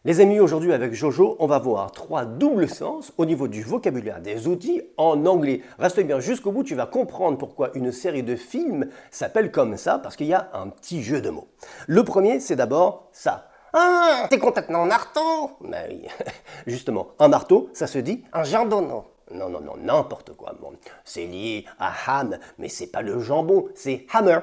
Les amis, aujourd'hui avec Jojo, on va voir 3 doubles sens au niveau du vocabulaire des outils en anglais. Reste bien jusqu'au bout, tu vas comprendre pourquoi une série de films s'appelle comme ça, parce qu'il y a un petit jeu de mots. Le premier, c'est d'abord ça. Ah, t'es complètement marteau. Ben oui, justement, un marteau, ça se dit Un jambonneau. non, non, non, n'importe quoi. Bon, c'est lié à ham, mais c'est pas le jambon, c'est hammer.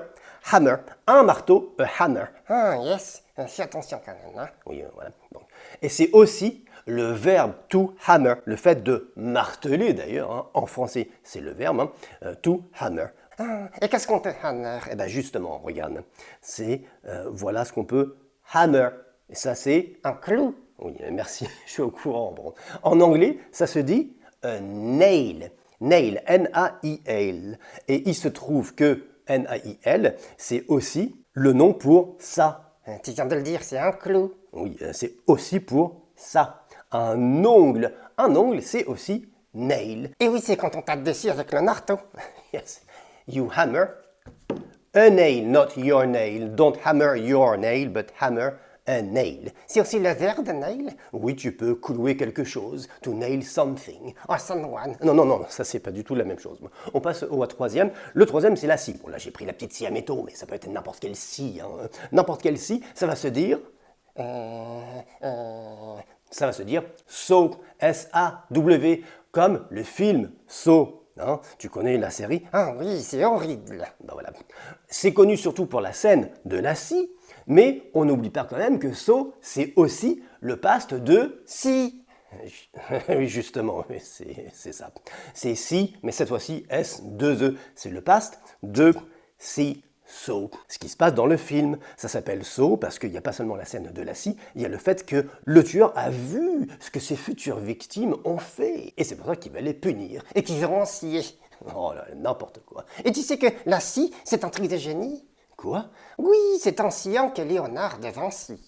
Hammer, un marteau, a hammer. Ah, yes. Fais attention quand même, hein. Oui, voilà. Donc, et c'est aussi le verbe to hammer, le fait de marteler d'ailleurs, hein, en français, c'est le verbe, hein, to hammer. Ah, et qu'est-ce qu'on te hammer? Eh bien justement, regarde, c'est, voilà ce qu'on peut hammer. Et ça c'est, Un clou. oui, merci, je suis au courant. Bon. En anglais, ça se dit nail, nail, N-A-I-L. Et il se trouve que N-A-I-L, c'est aussi le nom pour ça. Tu viens de le dire, c'est un clou. Oui, c'est aussi pour ça. Un ongle, c'est aussi nail. Et oui, c'est quand on tape dessus avec le marteau. Yes, you hammer a nail, not your nail. Don't hammer your nail, but hammer a nail. C'est aussi le verbe nail. Oui, tu peux clouer quelque chose, to nail something. Oh, someone. Non, non, non, ça c'est pas du tout la même chose. On passe au troisième. Le troisième, c'est la scie. Bon, là j'ai pris la petite scie à métaux, mais ça peut être n'importe quelle scie. Hein. N'importe quelle scie, ça va se dire. Ça va se dire Saw, S-A-W, comme le film Saw. Hein, tu connais la série? Ah oui, c'est horrible. Ben voilà. C'est connu surtout pour la scène de la scie, mais on n'oublie pas quand même que Saw, c'est aussi le past de Si. oui, justement, oui, c'est ça. C'est si, mais cette fois-ci S2E. C'est le past de si. Saw. Ce qui se passe dans le film, ça s'appelle Saw parce qu'il n'y a pas seulement la scène de la scie, il y a le fait que le tueur a vu ce que ses futures victimes ont fait. Et c'est pour ça qu'il va les punir. Et qu'ils verront scier. Oh là, n'importe quoi. Et tu sais que la scie, c'est un truc de génie? Quoi? Oui, c'est en sciant que Léonard de Vinci.